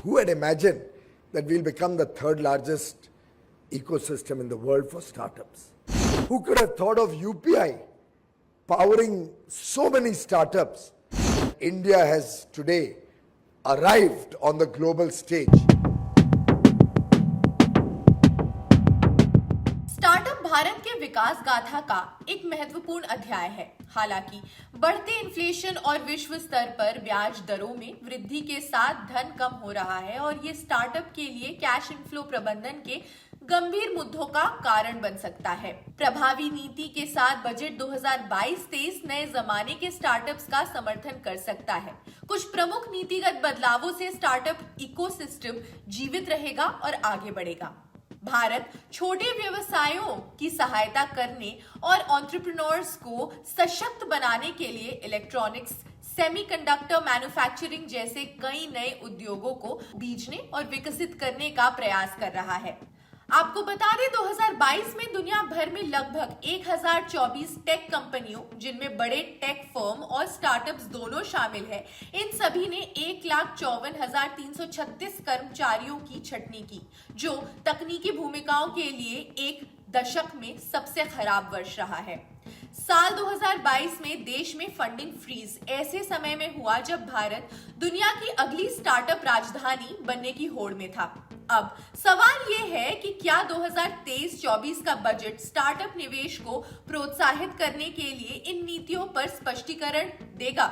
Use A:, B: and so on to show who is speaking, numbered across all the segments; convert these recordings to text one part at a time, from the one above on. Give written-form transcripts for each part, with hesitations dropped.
A: Who had imagined that we'll become the third largest ecosystem in the world for startups? Who could have thought of UPI powering so many startups? India has today arrived on the global stage.
B: Startup Bharat के विकास गाथा का एक महत्वपूर्ण अध्याय है। हालांकि बढ़ते inflation और विश्व स्तर पर ब्याज दरों में वृद्धि के साथ धन कम हो रहा है और ये स्टार्टअप के लिए कैश इनफ्लो प्रबंधन के गंभीर मुद्दों का कारण बन सकता है। प्रभावी नीति के साथ बजट 2022-23 नए जमाने के स्टार्टअप्स का समर्थन कर सकता है। कुछ प्रमुख नीतिगत बदलावों से स्टार्टअप इकोसिस्टम जीवित रहेगा और आगे बढ़ेगा। भारत छोटे व्यवसायों की सहायता करने और एंटरप्रेन्योर्स को सशक्त बनाने के लिए इलेक्ट्रॉनिक्स, सेमीकंडक्टर मैन्युफैक्चरिंग जैसे कई नए उद्योगों को बीजने और विकसित करने का प्रयास कर रहा है। आपको बता दें 2022 में दुनिया भर में लगभग 1024 टेक कंपनियों, जिनमें बड़े टेक फर्म और स्टार्टअप्स दोनों शामिल है, इन सभी ने 1,54,336 कर्मचारियों की छटनी की, जो तकनीकी भूमिकाओं के लिए एक दशक में सबसे खराब वर्ष रहा है। साल 2022 में देश में फंडिंग फ्रीज ऐसे समय में हुआ जब भारत दुनिया की अगली स्टार्टअप राजधानी बनने की होड़ में था। अब सवाल यह है कि क्या 2023-24 का बजट स्टार्टअप निवेश को प्रोत्साहित करने के लिए इन नीतियों पर स्पष्टीकरण देगा।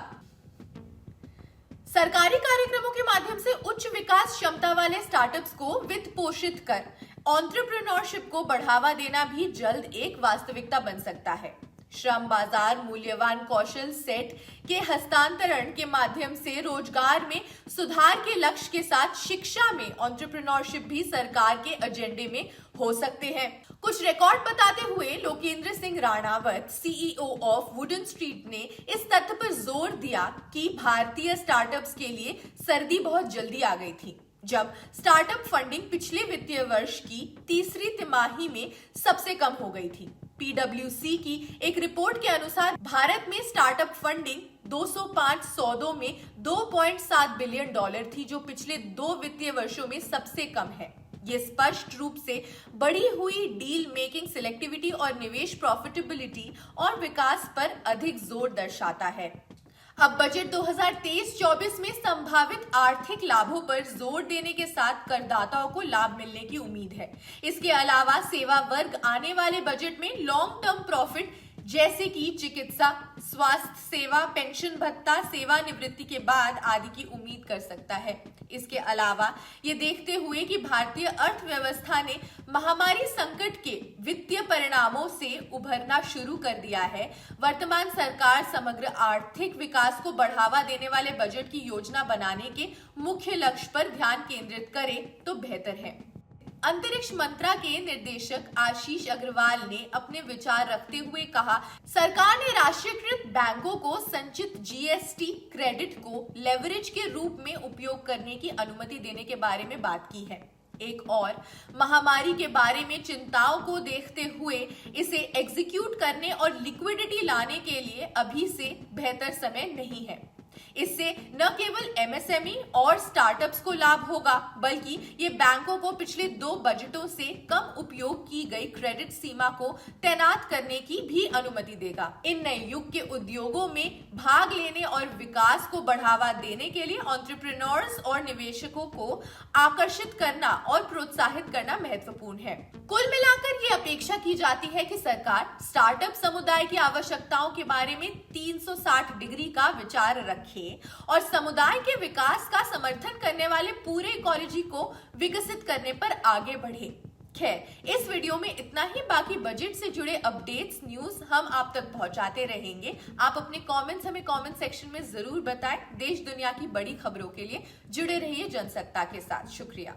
B: सरकारी कार्यक्रमों के माध्यम से उच्च विकास क्षमता वाले स्टार्टअप्स को वित्त पोषित कर एंटरप्रेन्योरशिप को बढ़ावा देना भी जल्द एक वास्तविकता बन सकता है। श्रम बाजार मूल्यवान कौशल सेट के हस्तांतरण के माध्यम से रोजगार में सुधार के लक्ष्य के साथ शिक्षा में एंटरप्रेन्योरशिप भी सरकार के एजेंडे में हो सकते हैं। कुछ रिकॉर्ड बताते हुए Lokendra Singh Ranawat, CEO of Wooden Street, ने इस तथ्य पर जोर दिया कि भारतीय स्टार्टअप्स के लिए सर्दी बहुत जल्दी आ गई थी, जब स्टार्टअप फंडिंग पिछले वित्तीय वर्ष की तीसरी तिमाही में सबसे कम हो गई थी। पीडब्ल्यूसी की एक रिपोर्ट के अनुसार भारत में स्टार्टअप फंडिंग 205 सौदों में $2.7 बिलियन थी, जो पिछले 2 वित्तीय वर्षों में सबसे कम है। ये स्पष्ट रूप से बढ़ी हुई डील मेकिंग सिलेक्टिविटी और निवेश प्रॉफिटेबिलिटी और विकास पर अधिक जोर दर्शाता है। अब बजट 2023-24 में संभावित आर्थिक लाभों पर जोर देने के साथ करदाताओं को लाभ मिलने की उम्मीद है। इसके अलावा सेवा वर्ग आने वाले बजट में लॉन्ग टर्म प्रॉफिट जैसे कि चिकित्सा, स्वास्थ्य सेवा, पेंशन भत्ता, सेवानिवृत्ति के बाद आदि की उम्मीद कर सकता है। इसके अलावा ये देखते हुए कि भारतीय अर्थव्यवस्था ने महामारी संकट के वित्तीय परिणामों से उभरना शुरू कर दिया है, वर्तमान सरकार समग्र आर्थिक विकास को बढ़ावा देने वाले बजट की योजना बनाने के मुख्य लक्ष्य पर ध्यान केंद्रित करे तो बेहतर है। अंतरिक्ष मंत्रा के निदेशक आशीष अग्रवाल ने अपने विचार रखते हुए कहा, सरकार ने राष्ट्रीयकृत बैंकों को संचित जीएसटी क्रेडिट को लेवरेज के रूप में उपयोग करने की अनुमति देने के बारे में बात की है। एक और महामारी के बारे में चिंताओं को देखते हुए इसे एग्जीक्यूट करने और लिक्विडिटी लाने के लिए अभी से बेहतर समय नहीं है। इससे न केवल एमएसएमई और स्टार्टअप्स को लाभ होगा, बल्कि ये बैंकों को पिछले 2 बजटों से कम उपयोग की गई क्रेडिट सीमा को तैनात करने की भी अनुमति देगा। इन नए युग के उद्योगों में भाग लेने और विकास को बढ़ावा देने के लिए एंटरप्रेन्योर्स और निवेशकों को आकर्षित करना और प्रोत्साहित करना महत्वपूर्ण है। कुल मिलाकर ये अपेक्षा की जाती है कि सरकार स्टार्टअप समुदाय की आवश्यकताओं के बारे में 360 डिग्री का विचार रखे और समुदाय के विकास का समर्थन करने वाले पूरे इकोलॉजी को विकसित करने पर आगे बढ़े। खैर, इस वीडियो में इतना ही। बाकी बजट से जुड़े अपडेट्स, न्यूज हम आप तक पहुंचाते रहेंगे। आप अपने कमेंट्स हमें कमेंट सेक्शन में जरूर बताएं। देश दुनिया की बड़ी खबरों के लिए जुड़े रहिए जनसत्ता के साथ। शुक्रिया।